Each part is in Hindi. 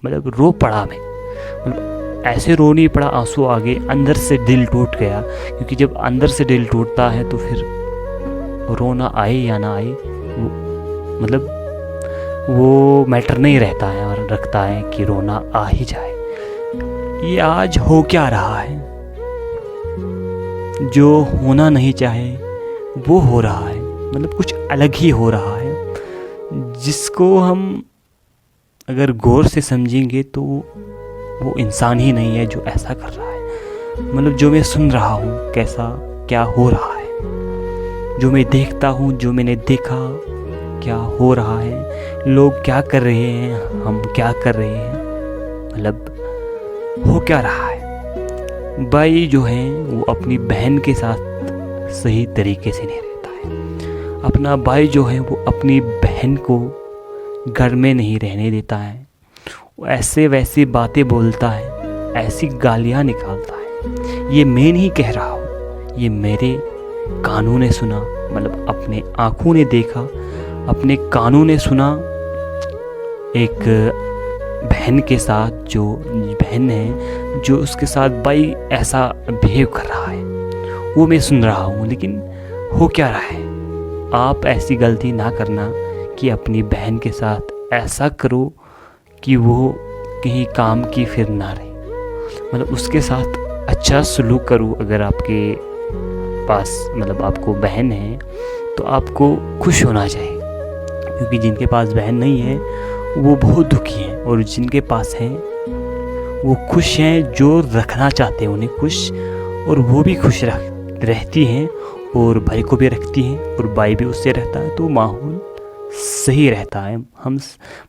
मतलब रो पड़ा मैं, मतलब ऐसे रो नहीं पड़ा, आंसू आ गए, अंदर से दिल टूट गया। क्योंकि जब अंदर से दिल टूटता है तो फिर रोना आए या ना आए मतलब वो मैटर नहीं रहता है और रखता है कि रोना आ ही जाए। ये आज हो क्या रहा है, जो होना नहीं चाहे वो हो रहा है, मतलब कुछ अलग ही हो रहा है, जिसको हम अगर गौर से समझेंगे तो वो इंसान ही नहीं है जो ऐसा कर रहा है। मतलब जो मैं सुन रहा हूँ कैसा क्या हो रहा है, जो मैं देखता हूँ, जो मैंने देखा क्या हो रहा है, लोग क्या कर रहे हैं, हम क्या कर रहे हैं, मतलब हो क्या रहा है। भाई जो है वो अपनी बहन के साथ सही तरीके से नहीं रहता है। अपना भाई जो है वो अपनी बहन को घर में नहीं रहने देता है, वो ऐसे वैसी बातें बोलता है, ऐसी गालियाँ निकालता है। ये मैं नहीं कह रहा हूँ, ये मेरे कानों ने सुना, मतलब अपने आँखों ने देखा, अपने कानों ने सुना। एक बहन के साथ, जो बहन है जो उसके साथ भाई ऐसा बिहेव कर रहा है, वो मैं सुन रहा हूँ। लेकिन हो क्या रहा है, आप ऐसी गलती ना करना कि अपनी बहन के साथ ऐसा करो कि वो कहीं काम की फिर ना रहे। मतलब उसके साथ अच्छा सलूक करो। अगर आपके पास मतलब आपको बहन है तो आपको खुश होना चाहिए, क्योंकि जिनके पास बहन नहीं है वो बहुत दुखी हैं, और जिनके पास हैं वो खुश हैं, जो रखना चाहते हैं उन्हें खुश, और वो भी खुश रहती हैं, और भाई को भी रखती हैं, और भाई भी उससे रहता है, तो माहौल सही रहता है। हम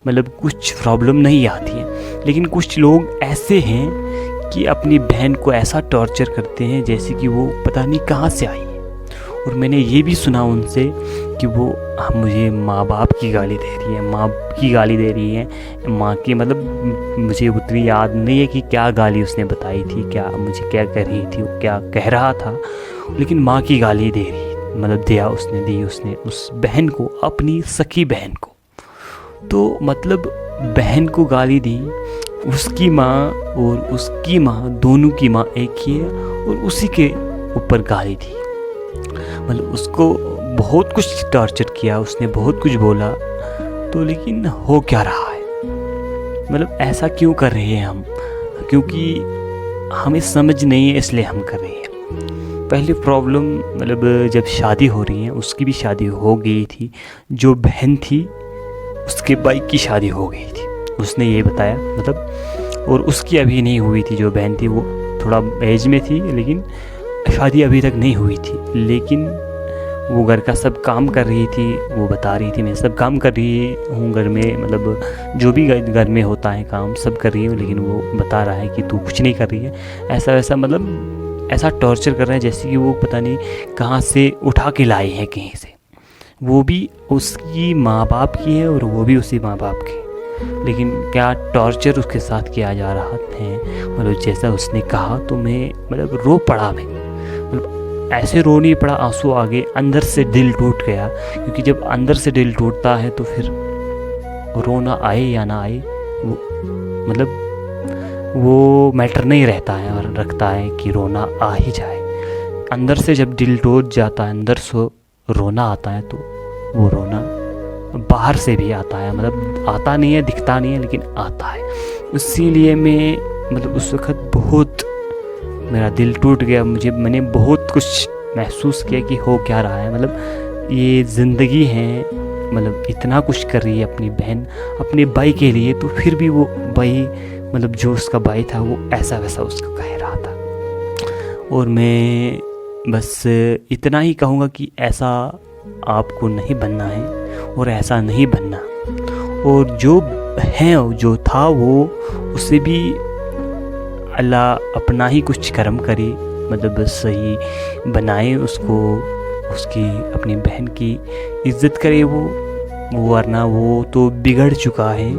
मतलब कुछ प्रॉब्लम नहीं आती है। लेकिन कुछ लोग ऐसे हैं कि अपनी बहन को ऐसा टॉर्चर करते हैं जैसे कि वो पता नहीं कहाँ से आई है। और मैंने ये भी सुना उनसे कि वो मुझे माँ बाप की गाली दे रही है, माँ की गाली दे रही है, माँ की, मतलब मुझे उतनी याद नहीं है कि क्या गाली उसने बताई थी, क्या मुझे क्या कह रही थी, वो क्या कह रहा था, लेकिन माँ की गाली दे रही, मतलब दी उसने उस बहन को, अपनी सखी बहन को। तो मतलब बहन को गाली दी, उसकी माँ और उसकी माँ, दोनों की माँ एक ही है, और उसी के ऊपर गाली दी। मतलब उसको बहुत कुछ टॉर्चर किया, उसने बहुत कुछ बोला। तो लेकिन हो क्या रहा है, मतलब ऐसा क्यों कर रहे हैं हम, क्योंकि हमें समझ नहीं है इसलिए हम कर रहे हैं। पहले प्रॉब्लम मतलब जब शादी हो रही है, उसकी भी शादी हो गई थी, जो बहन थी उसके भाई की शादी हो गई थी, उसने ये बताया, मतलब, और उसकी अभी नहीं हुई थी। जो बहन थी वो थोड़ा एज में थी, लेकिन शादी अभी तक नहीं हुई थी। लेकिन वो घर का सब काम कर रही थी, वो बता रही थी मैं सब काम कर रही हूँ घर में, मतलब जो भी घर में होता है काम सब कर रही हूँ। लेकिन वो बता रहा है कि तू कुछ नहीं कर रही है, ऐसा वैसा, मतलब ऐसा टॉर्चर कर रहे हैं जैसे कि वो पता नहीं कहाँ से उठा के लाए हैं कहीं से। वो भी उसकी माँ बाप की है और वो भी उसी माँ बाप की, लेकिन क्या टॉर्चर उसके साथ किया जा रहा है। मतलब जैसा उसने कहा तो मैं मतलब रो पड़ा मैं, मतलब ऐसे रो नहीं पड़ा, आंसू आ गए, अंदर से दिल टूट गया। क्योंकि जब अंदर से दिल टूटता है तो फिर रोना आए या ना आए मतलब वो मैटर नहीं रहता है और रखता है कि रोना आ ही जाए। अंदर से जब दिल टूट जाता है, अंदर से रोना आता है, तो वो रोना बाहर से भी आता है, मतलब आता नहीं है, दिखता नहीं है, लेकिन आता है। इसीलिए मैं मतलब उस वक़्त बहुत मेरा दिल टूट गया, मैंने बहुत कुछ महसूस किया कि हो क्या रहा है। मतलब ये ज़िंदगी है, मतलब इतना कुछ कर रही है अपनी बहन अपने भाई के लिए, तो फिर भी वो भाई, मतलब जो उसका भाई था वो ऐसा वैसा उसको कह रहा था। और मैं बस इतना ही कहूँगा कि ऐसा आपको नहीं बनना है और ऐसा नहीं बनना। और जो है, जो था, वो उसे भी अल्लाह अपना ही कुछ कर्म करे, मतलब सही बनाए उसको, उसकी अपनी बहन की इज़्ज़त करे वो, वरना वो तो बिगड़ चुका है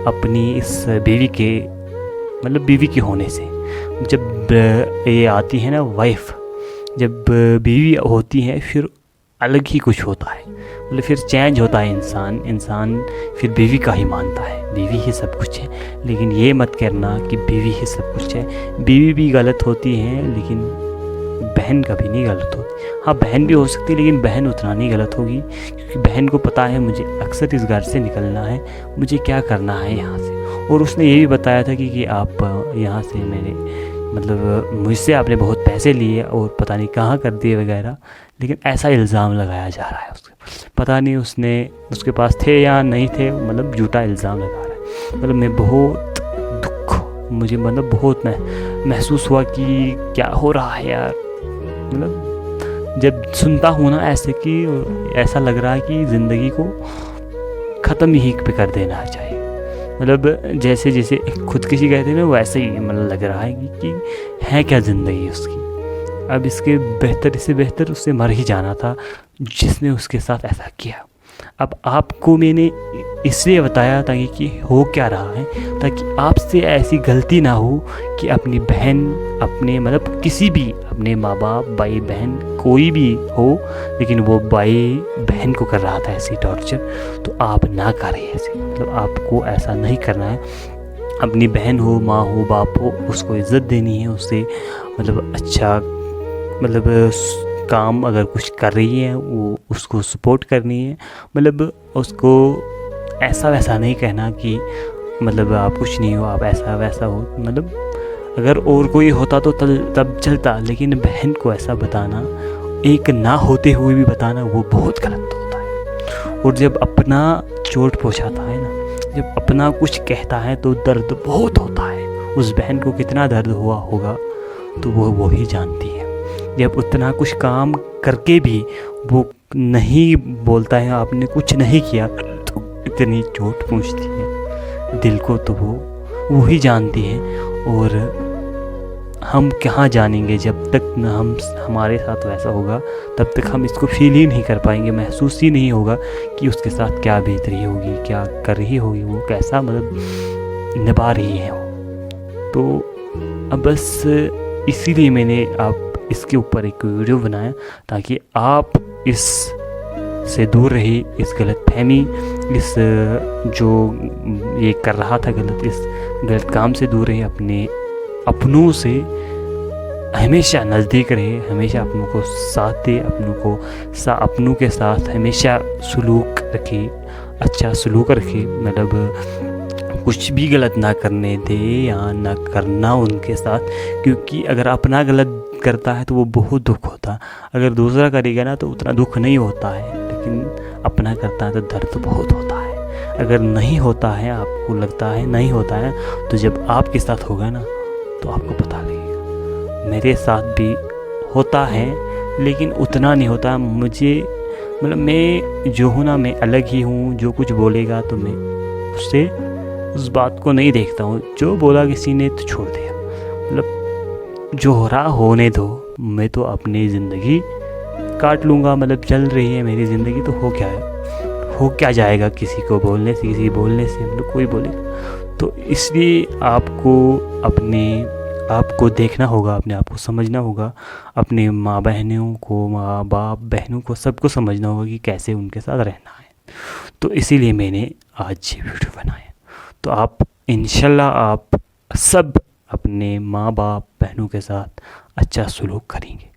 अपनी इस बीवी के, मतलब बीवी के होने से। जब ये आती है ना वाइफ, जब बीवी होती है फिर अलग ही कुछ होता है। मतलब फिर चेंज होता है इंसान फिर बीवी का ही मानता है, बीवी ही सब कुछ है। लेकिन ये मत करना कि बीवी ही सब कुछ है। बीवी भी गलत होती है लेकिन बहन कभी नहीं गलत होती। हाँ, बहन भी हो सकती है लेकिन बहन उतना नहीं गलत होगी, क्योंकि बहन को पता है मुझे अक्सर इस घर से निकलना है, मुझे क्या करना है यहाँ से। और उसने ये भी बताया था कि आप यहाँ से मेरे मतलब मुझसे आपने बहुत पैसे लिए और पता नहीं कहाँ कर दिए वगैरह। लेकिन ऐसा इल्ज़ाम लगाया जा रहा है उसके, पता नहीं उसके पास थे या नहीं थे, मतलब झूठा इल्ज़ाम लगा रहा है। मतलब मैं बहुत मुझे मतलब बहुत महसूस हुआ कि क्या हो रहा है यार। मतलब जब सुनता हूँ ना ऐसे कि ऐसा लग रहा है कि ज़िंदगी को ख़त्म ही पे कर देना चाहिए। मतलब जैसे जैसे खुदकुशी कहते हैं ना, वैसे ही मतलब लग रहा है कि है क्या ज़िंदगी उसकी। अब इसके बेहतर से बेहतर उससे मर ही जाना था जिसने उसके साथ ऐसा किया। अब आपको मैंने इसलिए बताया ताकि कि हो क्या रहा है, ताकि आपसे ऐसी गलती ना हो कि अपनी बहन अपने मतलब किसी भी अपने माँ बाप भाई बहन कोई भी हो, लेकिन वो भाई बहन को कर रहा था ऐसी टॉर्चर, तो आप ना करें ऐसे। मतलब आपको ऐसा नहीं करना है। अपनी बहन हो, माँ हो, बाप हो, उसको इज़्ज़त देनी है, उससे मतलब अच्छा मतलब काम अगर कुछ कर रही है वो उसको सपोर्ट करनी है। मतलब उसको ऐसा वैसा नहीं कहना कि मतलब आप कुछ नहीं हो, आप ऐसा वैसा हो। मतलब अगर और कोई होता तो तब चलता, लेकिन बहन को ऐसा बताना, एक ना होते हुए भी बताना, वो बहुत गलत होता है। और जब अपना चोट पहुंचाता है ना, जब अपना कुछ कहता है तो दर्द बहुत होता है। उस बहन को कितना दर्द हुआ होगा तो वो ही जानती है। जब उतना कुछ काम करके भी वो नहीं बोलता है, आपने कुछ नहीं किया, तो इतनी चोट पहुंचती है दिल को, तो वो ही जानती है। और हम कहाँ जानेंगे जब तक न हमारे साथ वैसा होगा, तब तक हम इसको फील ही नहीं कर पाएंगे, महसूस ही नहीं होगा कि उसके साथ क्या बीत रही होगी, क्या कर रही होगी, वो कैसा मतलब निभा रही है वो। तो अब बस इसीलिए मैंने आप इसके ऊपर एक वीडियो बनाया, ताकि आप इस से दूर रहे, इस गलतफहमी, इस जो ये कर रहा था गलत, इस गलत काम से दूर रहे, अपने अपनों से हमेशा नज़दीक रहे, हमेशा अपनों को साथ दे, अपनों के साथ हमेशा सलूक रखे, अच्छा सलूक रखे। मतलब कुछ भी गलत ना करने दे या ना करना उनके साथ, क्योंकि अगर अपना गलत करता है तो वो बहुत दुख होता है। अगर दूसरा करेगा ना तो उतना दुख नहीं होता है, लेकिन अपना करता है तो दर्द बहुत होता है। अगर नहीं होता है, आपको लगता है नहीं होता है, तो जब आपके साथ होगा ना तो आपको पता लगेगा। मेरे साथ भी होता है लेकिन उतना नहीं होता। मुझे मतलब मैं जो हूँ ना, मैं अलग ही हूँ। जो कुछ बोलेगा तो मैं उससे उस बात को नहीं देखता हूँ। जो बोला किसी ने तो छोड़ दिया, मतलब जो हो रहा होने दो, मैं तो अपनी ज़िंदगी काट लूँगा। मतलब चल रही है मेरी ज़िंदगी, तो हो क्या जाएगा किसी को बोलने से, किसी बोलने से, मतलब कोई बोलेगा। तो इसलिए आपको देखना होगा, अपने आप को समझना होगा, अपने माँ बहनों को, माँ बाप बहनों को, सबको समझना होगा कि कैसे उनके साथ रहना है। तो इसीलिए मैंने आज ये वीडियो बनाया। तो आप इंशाल्लाह आप सब अपने माँ बाप बहनों के साथ अच्छा सलूक करेंगे।